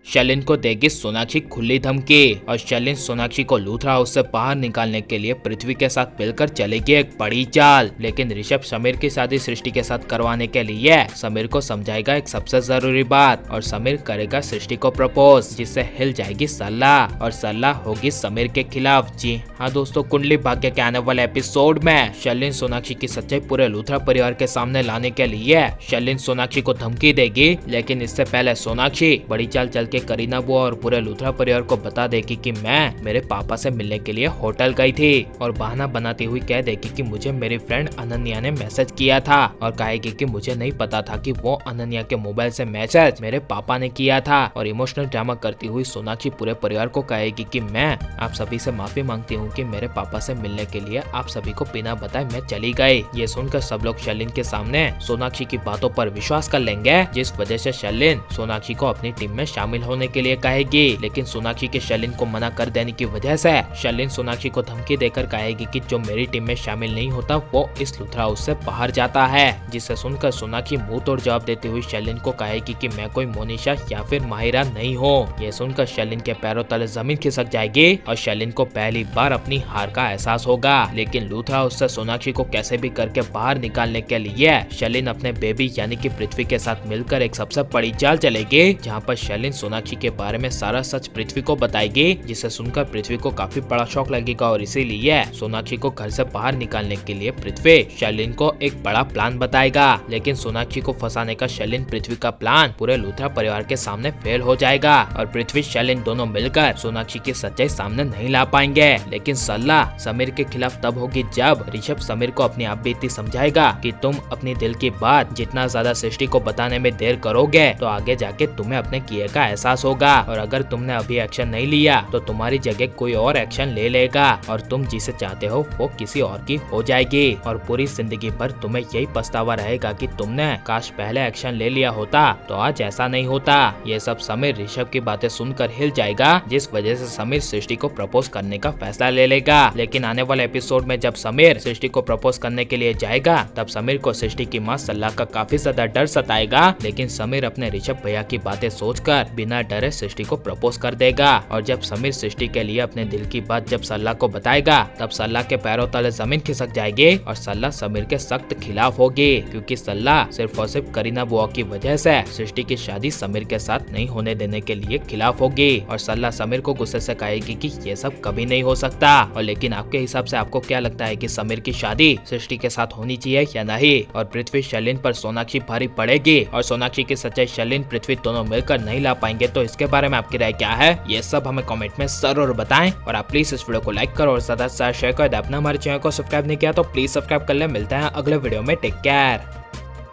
शैलिन को देगी सोनाक्षी खुली धमकी और शैलिन सोनाक्षी को लूथरा हाउस से बाहर निकालने के लिए पृथ्वी के साथ मिलकर चलेगी एक बड़ी चाल। लेकिन ऋषभ समीर की शादी सृष्टि के साथ करवाने के लिए समीर को समझाएगा एक सबसे जरूरी बात और समीर करेगा सृष्टि को प्रपोज, जिससे हिल जाएगी सल्ला और सल्ला होगी समीर के खिलाफ। जी हाँ दोस्तों, कुंडली भाग्य के आने वाले एपिसोड में शैलिन सोनाक्षी की सच्चाई पूरे लूथरा परिवार के सामने लाने के लिए शैलिन सोनाक्षी को धमकी देगी। लेकिन इससे पहले सोनाक्षी बड़ी चाल चल के करीना बुआ और पूरे लूथरा परिवार को बता देगी कि मैं मेरे पापा से मिलने के लिए होटल गई थी और बहाना बनाती हुई कह देगी कि मुझे मेरी फ्रेंड अनन्या ने मैसेज किया था और कहेगी कि मुझे नहीं पता था कि वो अनन्या के मोबाइल से मैसेज मेरे पापा ने किया था। और इमोशनल ड्रामा करती हुई सोनाक्षी पूरे परिवार को कहेगी कि मैं आप सभी से माफी मांगती हूँ कि मेरे पापा से मिलने के लिए आप सभी को बिना बताए मैं चली गई। ये सुनकर सब लोग शैलिन के सामने सोनाक्षी की बातों पर विश्वास कर लेंगे, जिस वजह से शैलिन सोनाक्षी को अपनी टीम में शामिल होने के लिए कहेगी। लेकिन सोनाक्षी के शैलिन को मना कर देने की वजह से शैलिन सोनाक्षी को धमकी देकर कहेगी कि जो मेरी टीम में शामिल नहीं होता वो इस लूथरा हाउस से बाहर जाता है। जिसे सुनकर सोनाक्षी मुंह तोड़ जवाब देती हुई शैलिन को कहेगी कि मैं कोई मोनिशा या फिर माहिरा नहीं हूँ। ये सुनकर शैलिन के पैरों तले जमीन खिसक जाएगी और शैलिन को पहली बार अपनी हार का एहसास होगा। लेकिन लूथरा हाउस से सोनाक्षी को कैसे भी करके बाहर निकालने के लिए शैलिन अपने बेबी यानी कि पृथ्वी के साथ मिलकर एक सबसे बड़ी चाल चलेगी, जहाँ पर शैलिन सोनाक्षी के बारे में सारा सच पृथ्वी को बताएगी। जिसे सुनकर पृथ्वी को काफी बड़ा शौक लगेगा और इसीलिए सोनाक्षी को घर से बाहर निकालने के लिए पृथ्वी शैलिन को एक बड़ा प्लान बताएगा। लेकिन सोनाक्षी को फंसाने का शैलिन पृथ्वी का प्लान पूरे लूथरा परिवार के सामने फेल हो जाएगा और पृथ्वी शैलिन दोनों मिलकर सोनाक्षी की सच्चाई सामने नहीं ला पाएंगे। लेकिन सल्ला समीर के खिलाफ तब होगी जब ऋषभ समीर को अपनी आप बीती समझाएगा कि तुम अपनी दिल की बात जितना ज्यादा सृष्टि को बताने में देर करोगे तो आगे जाके तुम्हें अपने किए का एहसास होगा और अगर तुमने अभी एक्शन नहीं लिया तो तुम्हारी जगह कोई और एक्शन ले लेगा और तुम जिसे चाहते हो वो किसी और की हो जाएगी और पूरी जिंदगी भर तुम्हें यही पछतावा रहेगा कि तुमने काश पहले एक्शन ले लिया होता तो आज ऐसा नहीं होता। ये सब समीर ऋषभ की बातें सुनकर हिल जाएगा, जिस वजह से समीर सृष्टि को प्रपोज करने का फैसला ले लेगा। लेकिन आने वाले एपिसोड में जब समीर सृष्टि को प्रपोज करने के लिए जाएगा तब समीर को सृष्टि की माँ सल्ला का काफी ज्यादा डर सताएगा। लेकिन समीर अपने ऋषभ भैया की बातें सोचकर बिना डरे सृष्टि को प्रपोज कर देगा और जब समीर सृष्टि के लिए अपने दिल की बात जब सल्ला को बताएगा तब सल्ला के पैरों तले जमीन खिसक जाएगी और सल्ला समीर के सख्त खिलाफ होगी, क्योंकि सल्ला सिर्फ और सिर्फ करीना बुआ की वजह से सृष्टि की शादी समीर के साथ नहीं होने देने के लिए खिलाफ होगी। और सल्ला समीर को गुस्से से कहेगी कि ये सब कभी नहीं हो सकता। और लेकिन आपके हिसाब से आपको क्या लगता है कि समीर की शादी सृष्टि के साथ होनी चाहिए या नहीं? और पृथ्वी शैलिन पर सोनाक्षी भारी पड़ेगी और सोनाक्षी की सच्चाई शैलिन पृथ्वी दोनों मिलकर नहीं ला पाएंगे, तो इसके बारे में आपकी राय क्या है? ये सब हमें कमेंट में जरूर बताएं और आप प्लीज इस वीडियो को लाइक करो और ज्यादा से ज्यादा शेयर कर दे। अपना हमारे चैनल को सब्सक्राइब नहीं किया तो प्लीज सब्सक्राइब कर ले। मिलते हैं अगले वीडियो में, टेक केयर।